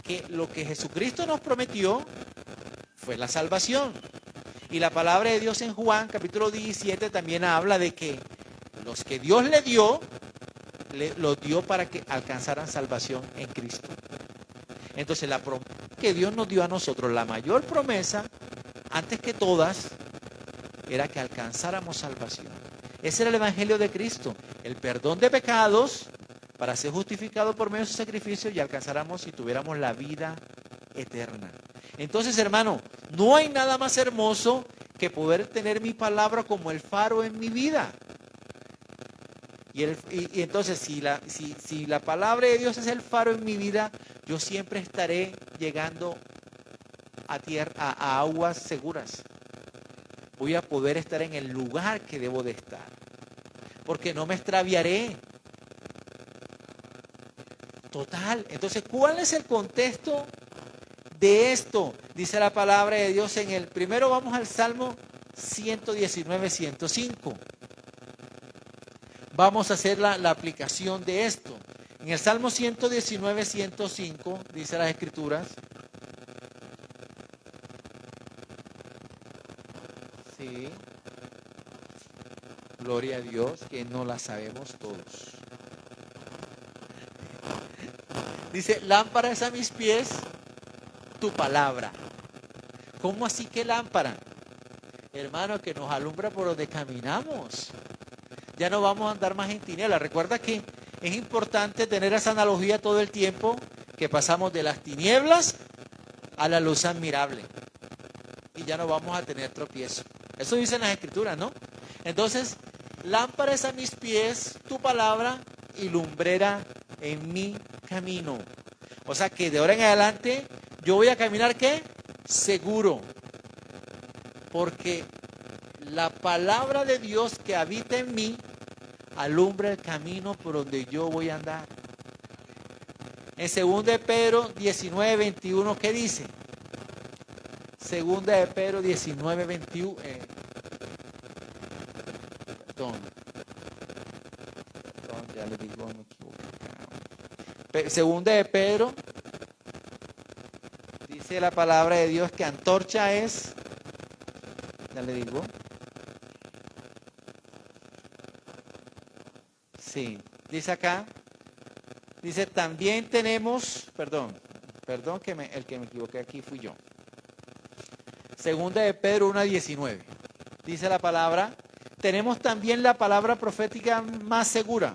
que lo que Jesucristo nos prometió fue la salvación. Y la palabra de Dios en Juan capítulo 17 también habla de que los que Dios le dio, los dio para que alcanzaran salvación en Cristo. Entonces la promesa que Dios nos dio a nosotros, la mayor promesa, antes que todas, era que alcanzáramos salvación. Ese era el evangelio de Cristo, el perdón de pecados para ser justificado por medio de su sacrificio y alcanzáramos y tuviéramos la vida eterna. Entonces, hermano, no hay nada más hermoso que poder tener mi palabra como el faro en mi vida. Y entonces, si la palabra de Dios es el faro en mi vida, yo siempre estaré llegando a aguas seguras. Voy a poder estar en el lugar que debo de estar, porque no me extraviaré. Total. Entonces, ¿cuál es el contexto de esto? Dice la palabra de Dios en el primero, vamos al Salmo 119, 105. Vamos a hacer la aplicación de esto. En el Salmo 119, 105, dice las Escrituras. Sí. Gloria a Dios, que no la sabemos todos. Dice, lámpara es a mis pies tu palabra. ¿Cómo así que lámpara? Hermano, que nos alumbra por donde caminamos. Ya no vamos a andar más en tinieblas. Recuerda que es importante tener esa analogía todo el tiempo, que pasamos de las tinieblas a la luz admirable. Y ya no vamos a tener tropiezo. Eso dicen las Escrituras, ¿no? Entonces, lámpara es a mis pies tu palabra y lumbrera en mi camino. O sea que de ahora en adelante yo voy a caminar, ¿qué? Seguro. Porque la palabra de Dios que habita en mí alumbra el camino por donde yo voy a andar. En 2 de Pedro 19, 21, ¿qué dice? 2 de Pedro 19, 21. Perdón, ya le digo, me equivoqué. 2 de Pedro, dice la palabra de Dios que antorcha es, ya le digo. Sí, dice acá, dice también tenemos, perdón que el que me equivoqué aquí fui yo. 2 de Pedro 1:19, dice la palabra, tenemos también la palabra profética más segura,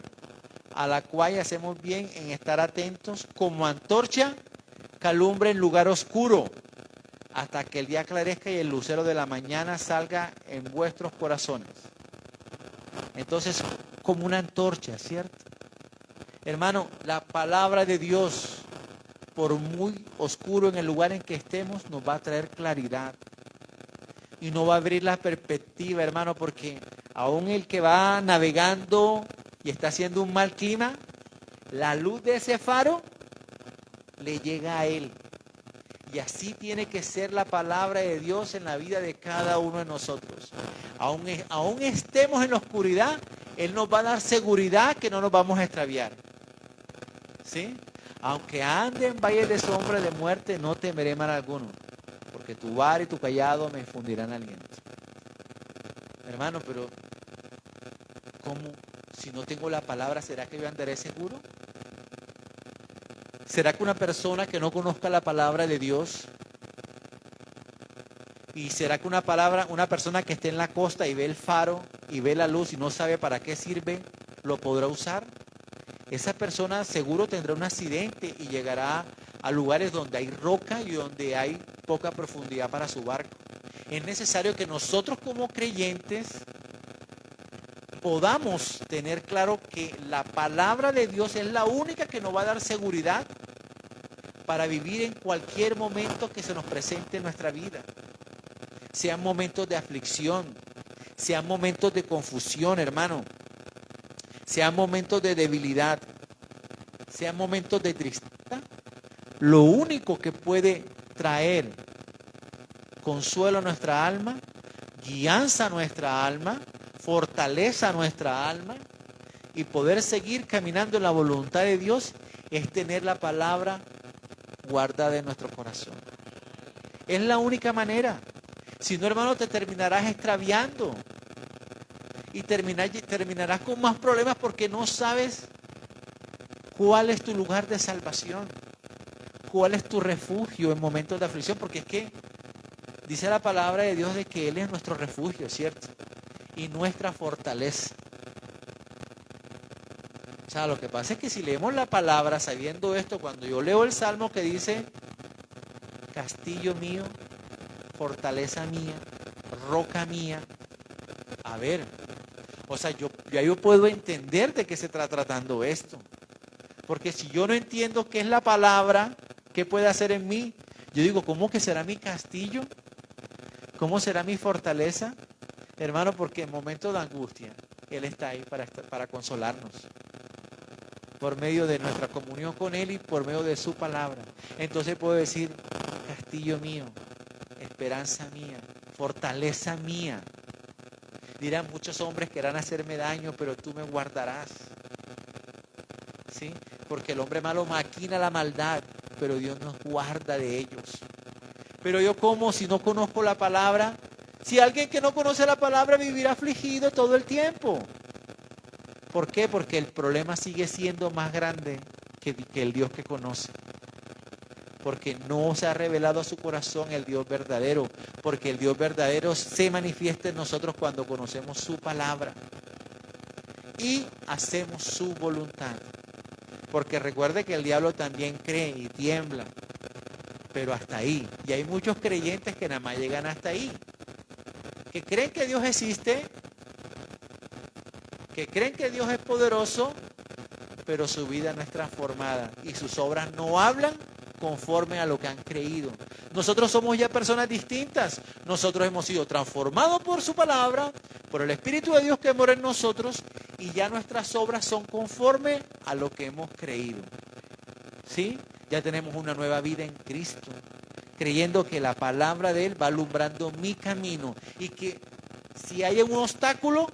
a la cual hacemos bien en estar atentos como antorcha que alumbra en lugar oscuro, hasta que el día aclarezca y el lucero de la mañana salga en vuestros corazones. Entonces, como una antorcha, ¿cierto? Hermano, la palabra de Dios, por muy oscuro en el lugar en que estemos, nos va a traer claridad. Y nos va a abrir la perspectiva, hermano, porque aún el que va navegando y está haciendo un mal clima, la luz de ese faro le llega a él. Y así tiene que ser la palabra de Dios en la vida de cada uno de nosotros. Aún estemos en la oscuridad, Él nos va a dar seguridad que no nos vamos a extraviar. ¿Sí? Aunque ande en valle de sombra de muerte, no temeré mal alguno, porque tu vara y tu cayado me infundirán aliento. Hermano, pero ¿cómo? Si no tengo la palabra, ¿será que yo andaré seguro? ¿Será que una persona que no conozca la palabra de Dios, y será que una persona que esté en la costa y ve el faro y ve la luz y no sabe para qué sirve, lo podrá usar? Esa persona seguro tendrá un accidente y llegará a lugares donde hay roca y donde hay poca profundidad para su barco. Es necesario que nosotros como creyentes podamos tener claro que la palabra de Dios es la única que nos va a dar seguridad para vivir en cualquier momento que se nos presente en nuestra vida. Sean momentos de aflicción, sean momentos de confusión, hermano, sean momentos de debilidad, sean momentos de tristeza. Lo único que puede traer consuelo a nuestra alma, guianza a nuestra alma, fortaleza a nuestra alma y poder seguir caminando en la voluntad de Dios es tener la palabra guardada en nuestro corazón. Es la única manera. Si no, hermano, te terminarás extraviando y terminarás con más problemas porque no sabes cuál es tu lugar de salvación, cuál es tu refugio en momentos de aflicción, porque es que dice la palabra de Dios de que Él es nuestro refugio, ¿cierto? Y nuestra fortaleza. O sea, lo que pasa es que si leemos la palabra sabiendo esto, cuando yo leo el Salmo que dice, castillo mío, fortaleza mía, roca mía, a ver, o sea, yo puedo entender de qué se está tratando esto. Porque si yo no entiendo qué es la palabra, qué puede hacer en mí, yo digo, ¿cómo que será mi castillo? ¿Cómo será mi fortaleza? Hermano, porque en momentos de angustia, Él está ahí para consolarnos. Por medio de nuestra comunión con Él y por medio de su palabra. Entonces puedo decir, castillo mío, esperanza mía, fortaleza mía. Dirán muchos hombres querrán hacerme daño, pero tú me guardarás. ¿Sí? Porque el hombre malo maquina la maldad, pero Dios nos guarda de ellos. Pero yo, ¿cómo? Si no conozco la palabra, si alguien que no conoce la palabra vivirá afligido todo el tiempo. ¿Por qué? Porque el problema sigue siendo más grande que el Dios que conoce. Porque no se ha revelado a su corazón el Dios verdadero. Porque el Dios verdadero se manifiesta en nosotros cuando conocemos su palabra. Y hacemos su voluntad. Porque recuerde que el diablo también cree y tiembla. Pero hasta ahí. Y hay muchos creyentes que nada más llegan hasta ahí. Que creen que Dios existe, que creen que Dios es poderoso, pero su vida no es transformada y sus obras no hablan conforme a lo que han creído. Nosotros somos ya personas distintas. Nosotros hemos sido transformados por su palabra, por el Espíritu de Dios que mora en nosotros, y ya nuestras obras son conforme a lo que hemos creído. ¿Sí? Ya tenemos una nueva vida en Cristo, creyendo que la palabra de Él va alumbrando mi camino y que si hay un obstáculo,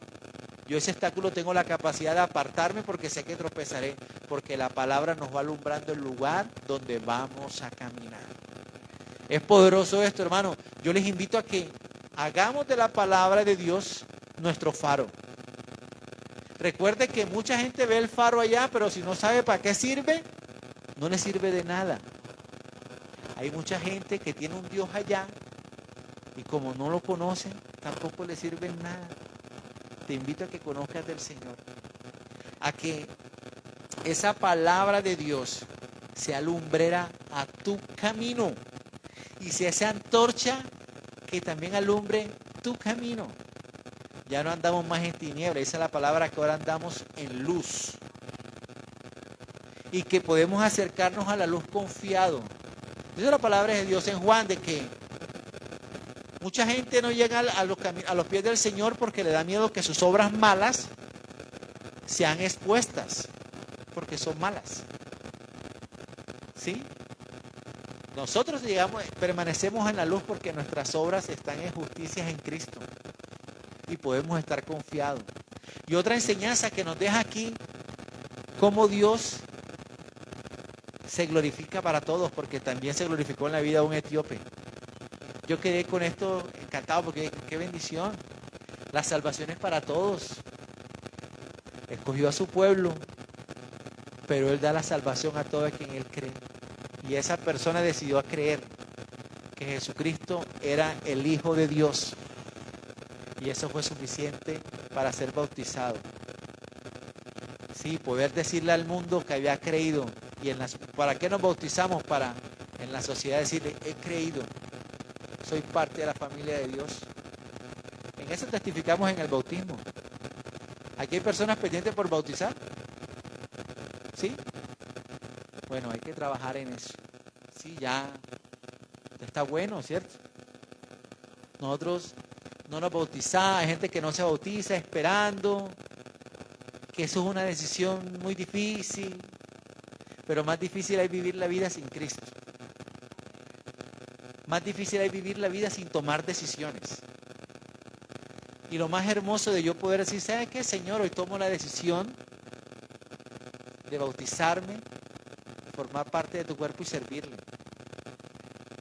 yo ese obstáculo tengo la capacidad de apartarme porque sé que tropezaré, porque la palabra nos va alumbrando el lugar donde vamos a caminar. Es poderoso esto, hermano. Yo les invito a que hagamos de la palabra de Dios nuestro faro. Recuerde que mucha gente ve el faro allá, pero si no sabe para qué sirve, no le sirve de nada. Hay mucha gente que tiene un Dios allá y como no lo conocen, tampoco le sirve nada. Te invito a que conozcas del Señor, a que esa palabra de Dios sea lumbrera a tu camino y sea esa antorcha que también alumbre tu camino. Ya no andamos más en tinieblas, esa es la palabra que ahora andamos en luz. Y que podemos acercarnos a la luz confiado. Dice la palabra de Dios en Juan de que mucha gente no llega a los pies del Señor porque le da miedo que sus obras malas sean expuestas, porque son malas. ¿Sí? Nosotros permanecemos en la luz porque nuestras obras están en justicia en Cristo y podemos estar confiados. Y otra enseñanza que nos deja aquí, cómo Dios se glorifica para todos, porque también se glorificó en la vida de un etíope. Yo quedé con esto encantado porque qué bendición. La salvación es para todos. Escogió a su pueblo, pero Él da la salvación a todo quien Él cree. Y esa persona decidió creer que Jesucristo era el Hijo de Dios. Y eso fue suficiente para ser bautizado. Sí, poder decirle al mundo que había creído. Y ¿para qué nos bautizamos? Para en la sociedad decirle, he creído. Soy parte de la familia de Dios. En eso testificamos en el bautismo. ¿Aquí hay personas pendientes por bautizar? ¿Sí? Bueno, hay que trabajar en eso. Sí, ya está bueno, ¿cierto? Nosotros no nos bautizamos, hay gente que no se bautiza esperando, que eso es una decisión muy difícil, pero más difícil es vivir la vida sin Cristo. Más difícil es vivir la vida sin tomar decisiones. Y lo más hermoso de yo poder decir, ¿sabes qué, Señor? Hoy tomo la decisión de bautizarme, formar parte de tu cuerpo y servirle.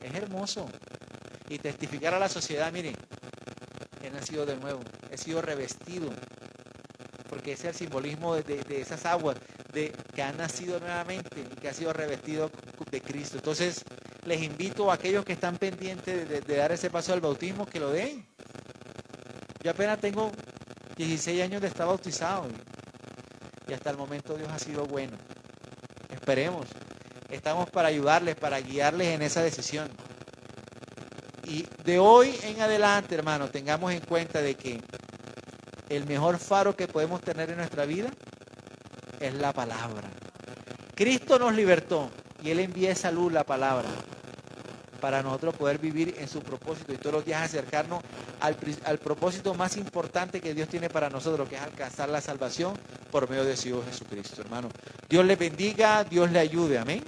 Es hermoso. Y testificar a la sociedad, miren, he nacido de nuevo, he sido revestido, porque ese es el simbolismo de esas aguas, de que han nacido nuevamente y que ha sido revestido de Cristo. Entonces, les invito a aquellos que están pendientes de dar ese paso al bautismo, que lo den. Yo apenas tengo 16 años de estar bautizado y hasta el momento Dios ha sido bueno. Esperemos. Estamos para ayudarles, para guiarles en esa decisión. Y de hoy en adelante, hermano, tengamos en cuenta de que el mejor faro que podemos tener en nuestra vida es la palabra. Cristo nos libertó y Él envía esa luz, la palabra, para nosotros poder vivir en su propósito y todos los días acercarnos al propósito más importante que Dios tiene para nosotros, que es alcanzar la salvación por medio de su Hijo Jesucristo, hermano. Dios les bendiga, Dios le ayude, amén.